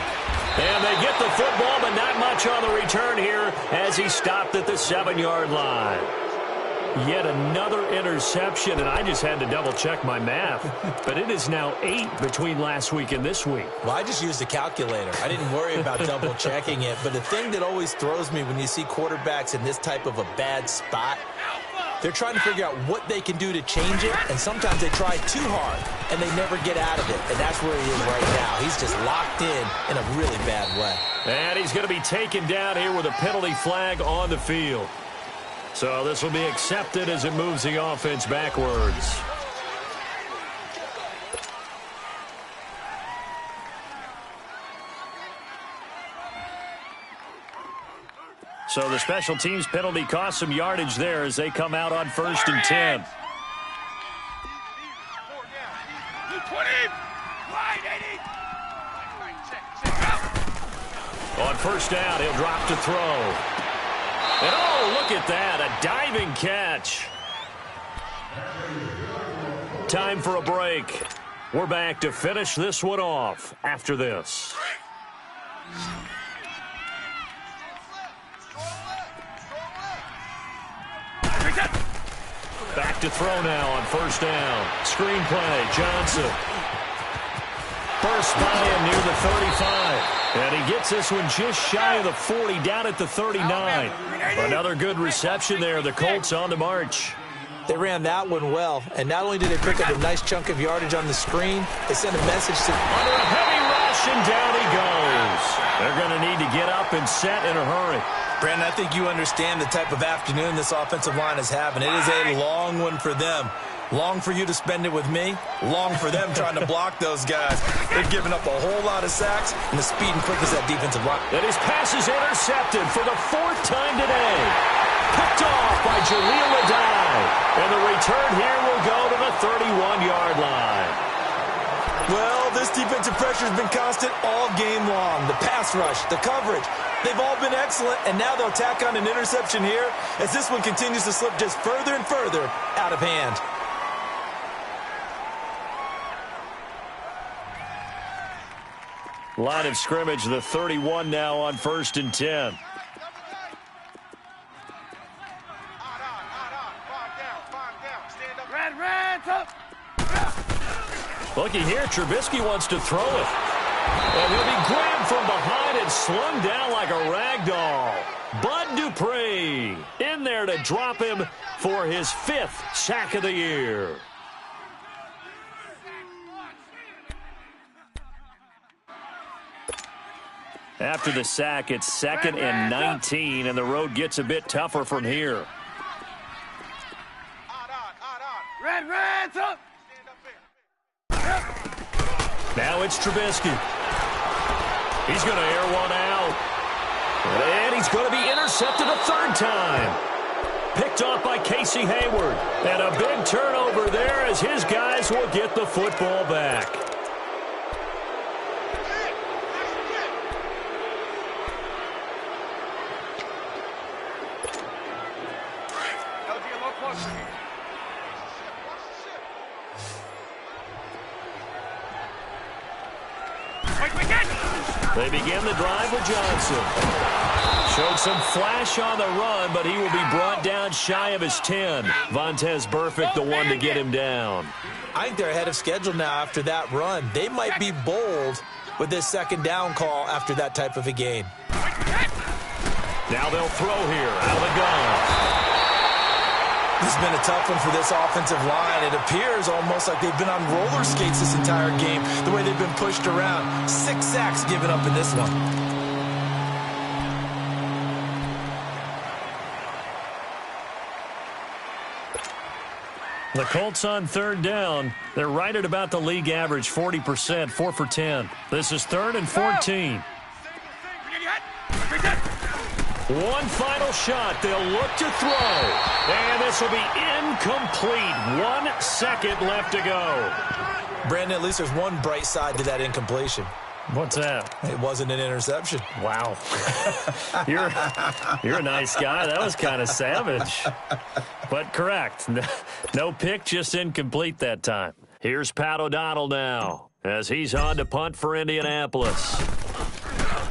B: And they get the football, but not much on the return here as he stopped at the 7-yard line. Yet another interception, and I just had to double-check my math. But it is now 8 between last week and this week.
D: Well, I just used a calculator. I didn't worry about double-checking it. But the thing that always throws me when you see quarterbacks in this type of a bad spot, they're trying to figure out what they can do to change it, and sometimes they try too hard. and they never get out of it. And that's where he is right now. He's just locked in a really bad way.
B: And he's going to be taken down here with a penalty flag on the field. So this will be accepted as it moves the offense backwards. So the special teams penalty cost some yardage there as they come out on 1st and 10. On 1st down, he'll drop to throw. And oh, look at that, a diving catch. Time for a break. We're back to finish this one off after this. Back to throw now on 1st down. Screen play, Johnson. First by him near the 35. And he gets this one just shy of the 40, down at the 39. Another good reception there. The Colts on the march.
D: They ran that one well, and not only did they pick up a nice chunk of yardage on the screen, they sent a message to...
B: Under a heavy rush, and down he goes. They're going to need to get up and set in a hurry.
D: Brandon, I think you understand the type of afternoon this offensive line is having. It is a long one for them. Long for you to spend it with me. Long for them trying to block those guys. They've given up a whole lot of sacks, and the speed and quickness of that defensive line.
B: And his pass is intercepted for the 4th time today. Picked off by Jaleel Adai. And the return here will go to the 31-yard line.
D: Well, this defensive pressure has been constant all game long. The pass rush, the coverage, they've all been excellent, and now they'll tack on an interception here as this one continues to slip just further and further out of hand.
B: Line of scrimmage, the 31 now on 1st and 10. Looking here, Trubisky wants to throw it. And he'll be grabbed from behind and slung down like a rag doll. Bud Dupree in there to drop him for his 5th sack of the year. After the sack, it's 2nd and 19, and the road gets a bit tougher from here. Now it's Trubisky. He's going to air one out. And he's going to be intercepted a 3rd time. Picked off by Casey Hayward. And a big turnover there as his guys will get the football back. They begin the drive with Johnson. Showed some flash on the run, but he will be brought down shy of his 10. Vontaze Burfict, the one to get him down.
D: I think they're ahead of schedule now after that run. They might be bold with this 2nd down call after that type of a game.
B: Now they'll throw here out of the gun.
D: This has been a tough one for this offensive line. It appears almost like they've been on roller skates this entire game, the way they've been pushed around. 6 sacks given up in this one.
B: The Colts on 3rd down. They're right at about the league average, 40%, 4 for 10. This is 3rd and 14. One final shot. They'll look to throw. And this will be incomplete. 1 second left to go.
D: Brandon, at least there's one bright side to that incompletion.
B: What's that?
D: It wasn't an interception.
B: Wow. You're a nice guy. That was kind of savage. But correct. No pick, just incomplete that time. Here's Pat O'Donnell now as he's on to punt for Indianapolis.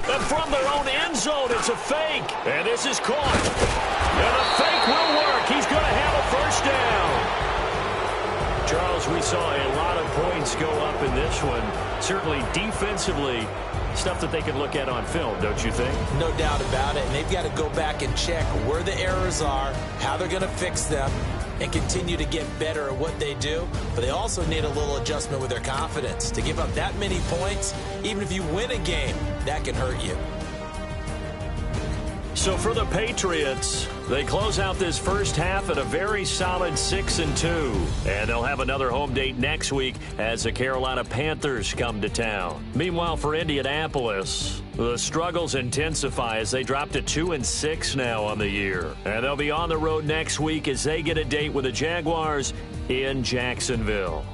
B: And from their own end zone, it's a fake. And this is caught. And the fake will work. He's going to have a 1st down. Charles, we saw a lot of points go up in this one. Certainly defensively, stuff that they can look at on film, don't you think?
D: No doubt about it. And they've got to go back and check where the errors are, how they're going to fix them, and continue to get better at what they do, but they also need a little adjustment with their confidence. To give up that many points, even if you win a game, that can hurt you.
B: So for the Patriots, they close out this first half at a very solid 6-2. And they'll have another home date next week as the Carolina Panthers come to town. Meanwhile, for Indianapolis, the struggles intensify as they drop to 2-6 now on the year. And they'll be on the road next week as they get a date with the Jaguars in Jacksonville.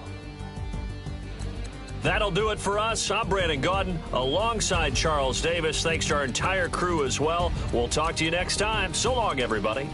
B: That'll do it for us. I'm Brandon Gaudin alongside Charles Davis. Thanks to our entire crew as well. We'll talk to you next time. So long, everybody.